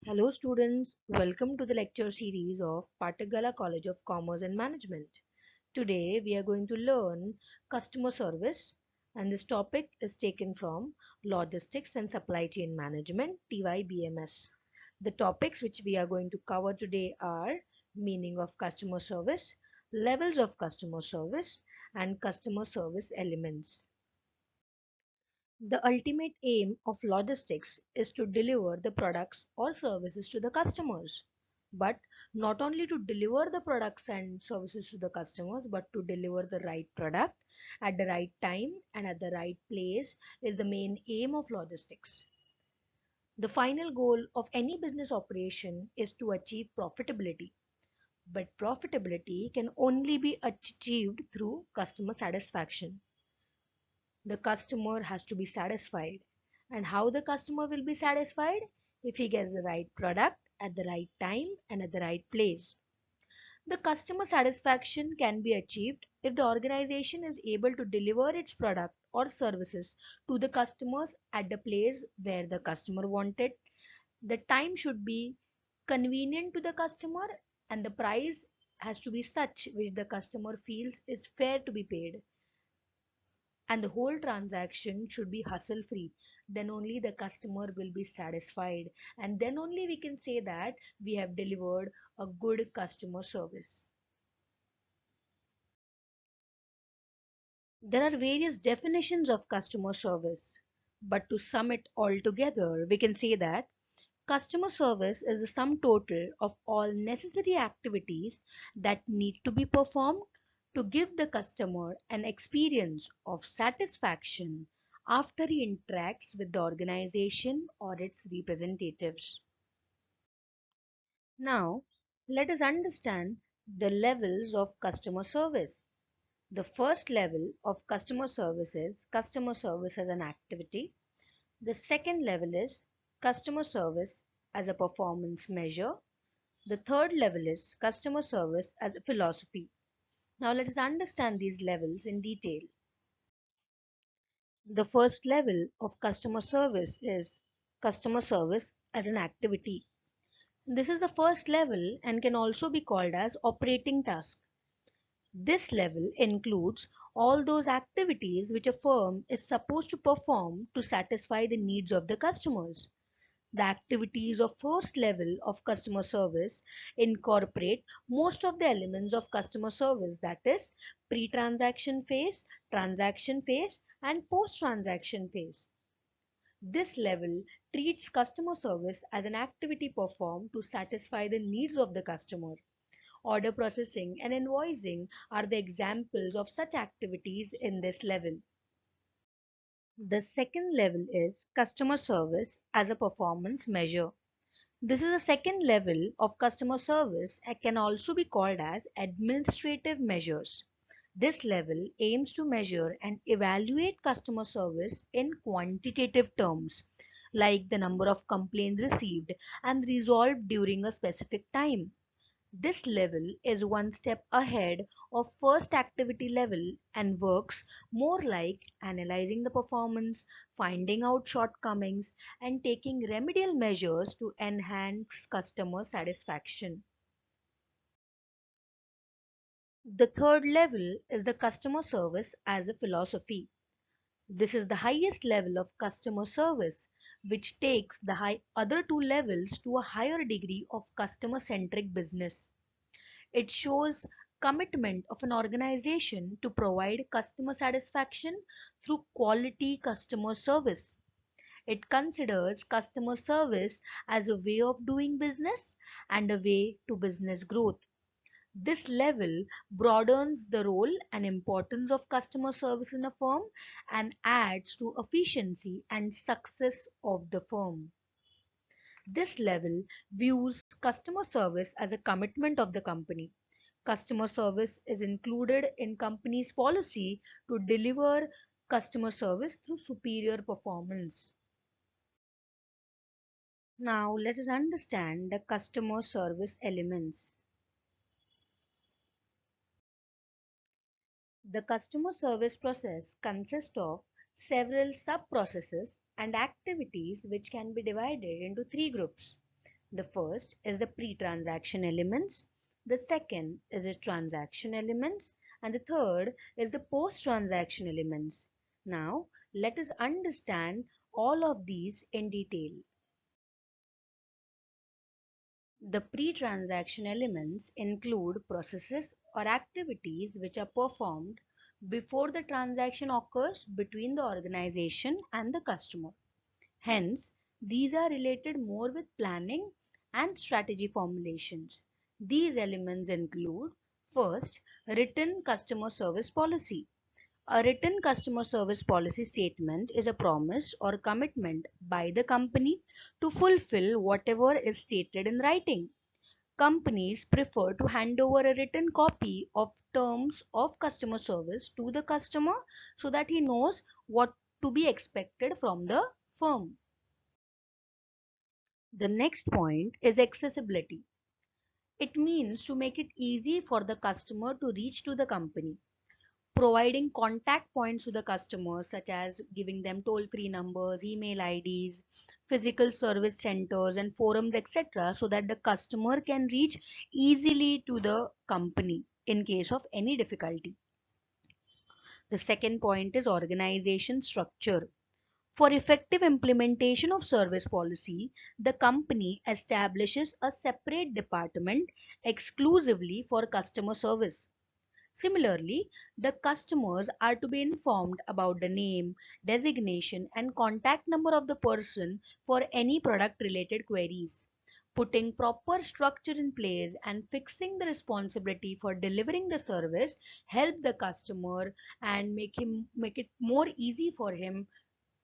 Hello students, welcome to the lecture series of Patagala College of Commerce and Management. Today we are going to learn customer service and this topic is taken from Logistics and Supply Chain Management TYBMS. The topics which we are going to cover today are meaning of customer service, levels of customer service and customer service elements. The ultimate aim of logistics is to deliver the products or services to the customers. But not only to deliver the products and services to the customers, but to deliver the right product at the right time and at the right place is the main aim of logistics. The final goal of any business operation is to achieve profitability. But profitability can only be achieved through customer satisfaction. The customer has to be satisfied. And how the customer will be satisfied? If he gets the right product at the right time and at the right place. The customer satisfaction can be achieved if the organization is able to deliver its product or services to the customers at the place where the customer wanted. The time should be convenient to the customer and the price has to be such which the customer feels is fair to be paid, and the whole transaction should be hassle free. Then only the customer will be satisfied, and then only we can say that we have delivered a good customer service. There are various definitions of customer service, but to sum it all together we can say that customer service is the sum total of all necessary activities that need to be performed to give the customer an experience of satisfaction after he interacts with the organization or its representatives. Now, let us understand the levels of customer service. The first level of customer service is customer service as an activity. The second level is customer service as a performance measure. The third level is customer service as a philosophy. Now let us understand these levels in detail. The first level of customer service is customer service as an activity. This is the first level and can also be called as operating task. This level includes all those activities which a firm is supposed to perform to satisfy the needs of the customers. The activities of first level of customer service incorporate most of the elements of customer service, that is pre-transaction phase, transaction phase and post-transaction phase. This level treats customer service as an activity performed to satisfy the needs of the customer. Order processing and invoicing are the examples of such activities in this level. The second level is customer service as a performance measure. This is a second level of customer service and can also be called as administrative measures. This level aims to measure and evaluate customer service in quantitative terms, like the number of complaints received and resolved during a specific time. This level is one step ahead of first activity level and works more like analyzing the performance, finding out shortcomings, and taking remedial measures to enhance customer satisfaction. The third level is the customer service as a philosophy. This is the highest level of customer service, which takes the other two levels to a higher degree of customer centric business. It shows commitment of an organization to provide customer satisfaction through quality customer service. It considers customer service as a way of doing business and a way to business growth. This level broadens the role and importance of customer service in a firm and adds to efficiency and success of the firm. This level views customer service as a commitment of the company. Customer service is included in company's policy to deliver customer service through superior performance. Now let us understand the customer service elements. The customer service process consists of several sub-processes and activities which can be divided into three groups. The first is the pre-transaction elements, the second is the transaction elements, and the third is the post-transaction elements. Now, let us understand all of these in detail. The pre-transaction elements include processes or activities which are performed before the transaction occurs between the organization and the customer. Hence, these are related more with planning and strategy formulations. These elements include first, written customer service policy. A written customer service policy statement is a promise or commitment by the company to fulfill whatever is stated in writing. Companies prefer to hand over a written copy of terms of customer service to the customer so that he knows what to be expected from the firm. The next point is accessibility. It means to make it easy for the customer to reach to the company, providing contact points to the customers such as giving them toll-free numbers, email IDs, physical service centers and forums, etc., so that the customer can reach easily to the company in case of any difficulty. The second point is organization structure. For effective implementation of service policy, the company establishes a separate department exclusively for customer service. Similarly, the customers are to be informed about the name, designation, and contact number of the person for any product related queries. Putting proper structure in place and fixing the responsibility for delivering the service help the customer and make it more easy for him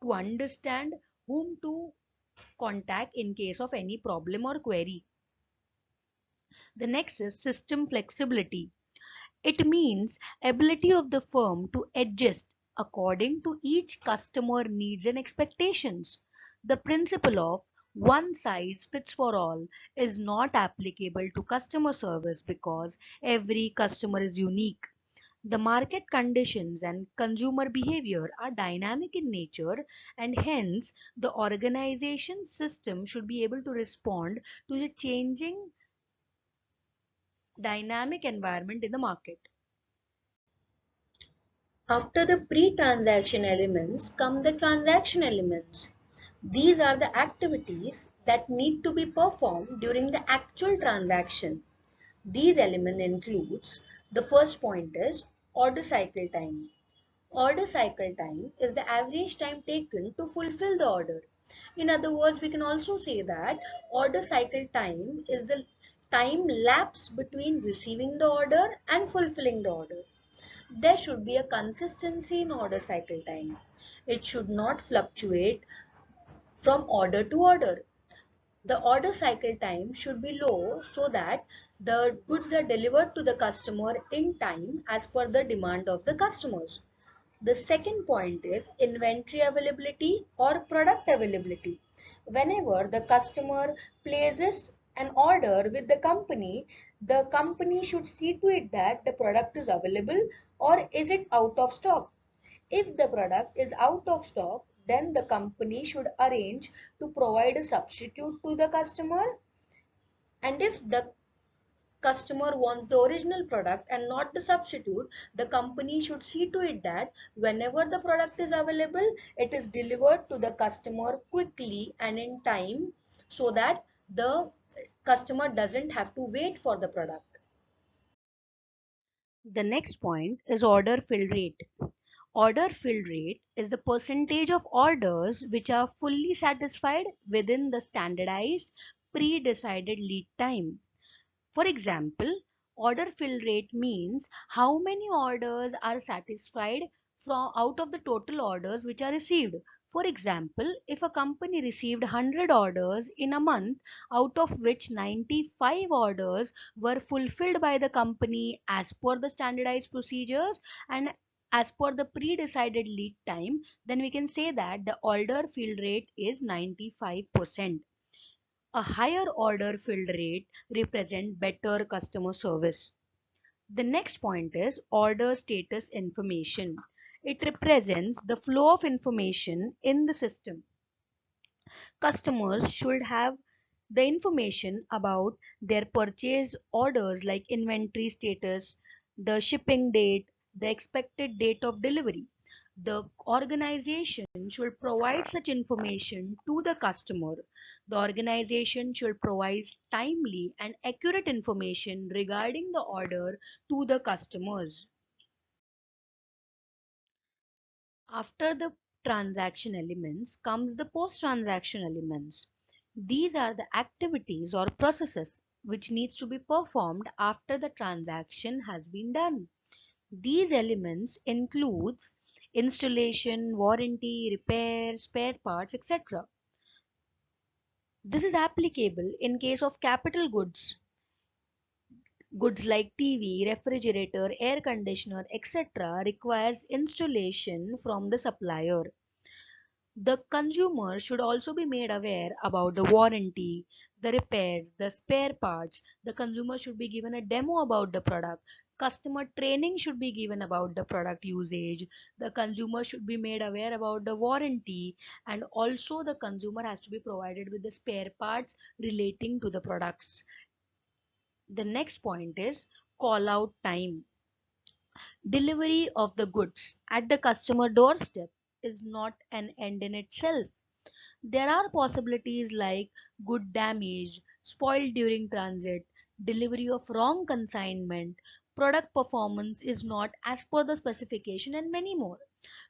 to understand whom to contact in case of any problem or query. The next is system flexibility. It means ability of the firm to adjust according to each customer needs and expectations. The principle of one size fits for all is not applicable to customer service because every customer is unique. The market conditions and consumer behavior are dynamic in nature, and hence the organization system should be able to respond to the changing dynamic environment in the market. After the pre-transaction elements come the transaction elements. These are the activities that need to be performed during the actual transaction. These elements includes the first point is order cycle time. Order cycle time is the average time taken to fulfill the order. In other words, we can also say that order cycle time is the time lapse between receiving the order and fulfilling the order. There should be a consistency in order cycle time. It should not fluctuate from order to order. The order cycle time should be low so that the goods are delivered to the customer in time as per the demand of the customers. The second point is inventory availability or product availability. Whenever the customer places an order with the company should see to it that the product is available or is it out of stock. If the product is out of stock, then the company should arrange to provide a substitute to the customer. And if the customer wants the original product and not the substitute, the company should see to it that whenever the product is available, it is delivered to the customer quickly and in time so that the customer doesn't have to wait for the product. The next point is order fill rate. Order fill rate is the percentage of orders which are fully satisfied within the standardized pre-decided lead time. For example, order fill rate means how many orders are satisfied from out of the total orders which are received. For example, if a company received 100 orders in a month, out of which 95 orders were fulfilled by the company as per the standardized procedures and as per the pre-decided lead time, then we can say that the order fill rate is 95%. A higher order fill rate represent better customer service. The next point is order status information. It represents the flow of information in the system. Customers should have the information about their purchase orders like inventory status, the shipping date, the expected date of delivery. The organization should provide such information to the customer. The organization should provide timely and accurate information regarding the order to the customers. After the transaction elements comes the post-transaction elements. These are the activities or processes which needs to be performed after the transaction has been done. These elements includes installation, warranty, repair, spare parts, etc. This is applicable in case of capital goods. Goods like TV, refrigerator, air conditioner, etc. requires installation from the supplier. The consumer should also be made aware about the warranty, the repairs, the spare parts. The consumer should be given a demo about the product. Customer training should be given about the product usage. The consumer should be made aware about the warranty, and also the consumer has to be provided with the spare parts relating to the products. The next point is call out time. Delivery of the goods at the customer doorstep is not an end in itself. There are possibilities like good damage, spoiled during transit, delivery of wrong consignment, product performance is not as per the specification, and many more.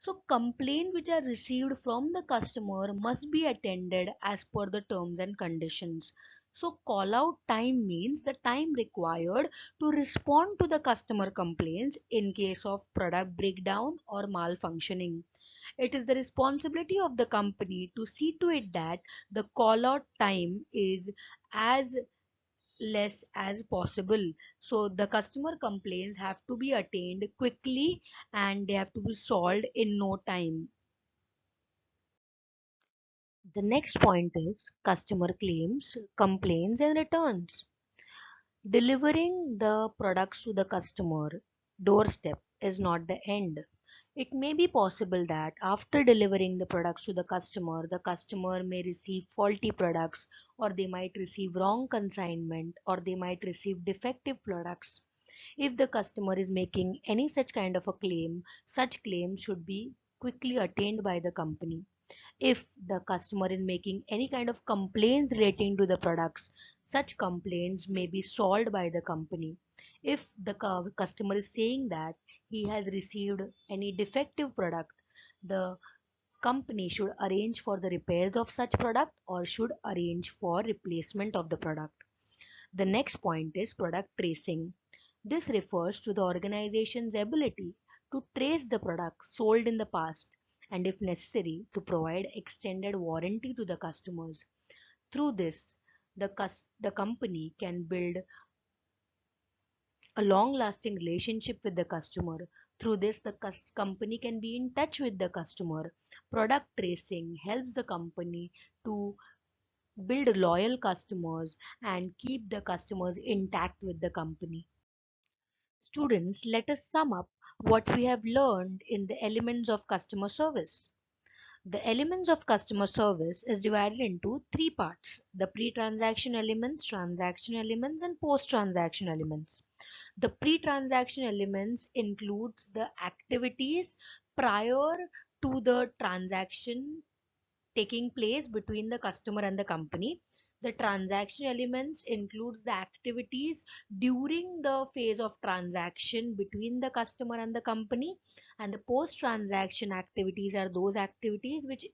So, complaints which are received from the customer must be attended as per the terms and conditions. So, call out time means the time required to respond to the customer complaints in case of product breakdown or malfunctioning. It is the responsibility of the company to see to it that the call out time is as less as possible. So the customer complaints have to be attained quickly and they have to be solved in no time. The next point is customer claims, complaints and returns. Delivering the products to the customer doorstep is not the end. It may be possible that after delivering the products to the customer may receive faulty products, or they might receive wrong consignment, or they might receive defective products. If the customer is making any such kind of a claim, such claim should be quickly attained by the company. If the customer is making any kind of complaints relating to the products, such complaints may be solved by the company. If the customer is saying that he has received any defective product, the company should arrange for the repairs of such product or should arrange for replacement of the product. The next point is product tracing. This refers to the organization's ability to trace the product sold in the past and, if necessary, to provide extended warranty to the customers. Through this, the company can build a long lasting relationship with the customer. Through this, the company can be in touch with the customer. Product tracing helps the company to build loyal customers and keep the customers intact with the company. Students, let us sum up what we have learned in the elements of customer service. The elements of customer service is divided into three parts: the pre-transaction elements, transaction elements, and post-transaction elements. The pre-transaction elements includes the activities prior to the transaction taking place between the customer and the company. The transaction elements includes the activities during the phase of transaction between the customer and the company, and the post transaction activities are those activities which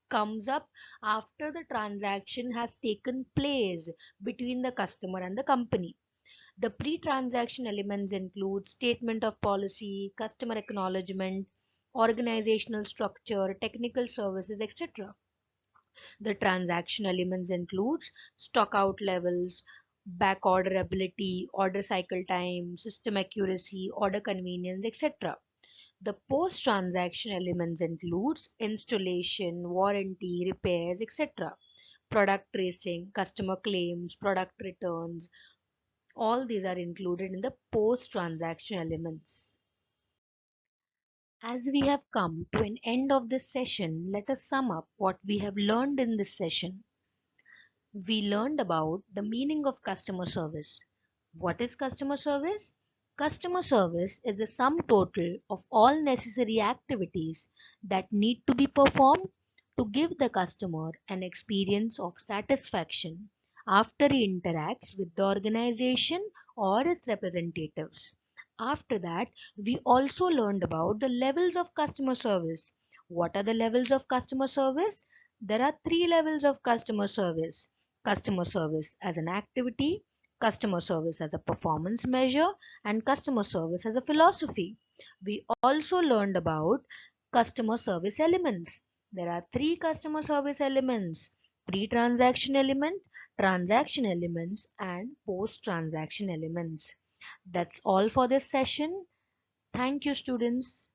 comes up after the transaction has taken place between the customer and the company. The pre-transaction elements include statement of policy, customer acknowledgement, organizational structure, technical services, etc. The transaction elements includes stock out levels, back order ability, order cycle time, system accuracy, order convenience, etc. The post transaction elements includes installation, warranty, repairs, etc. Product tracing, customer claims, product returns, all these are included in the post transaction elements. As we have come to an end of this session, let us sum up what we have learned in this session. We learned about the meaning of customer service. What is customer service? Customer service is the sum total of all necessary activities that need to be performed to give the customer an experience of satisfaction after he interacts with the organization or its representatives. After that, we also learned about the levels of customer service. What are the levels of customer service? There are three levels of customer service as an activity, customer service as a performance measure, and customer service as a philosophy. We also learned about customer service elements. There are three customer service elements: pre-transaction element, transaction elements, and post-transaction elements. That's all for this session. Thank you, students.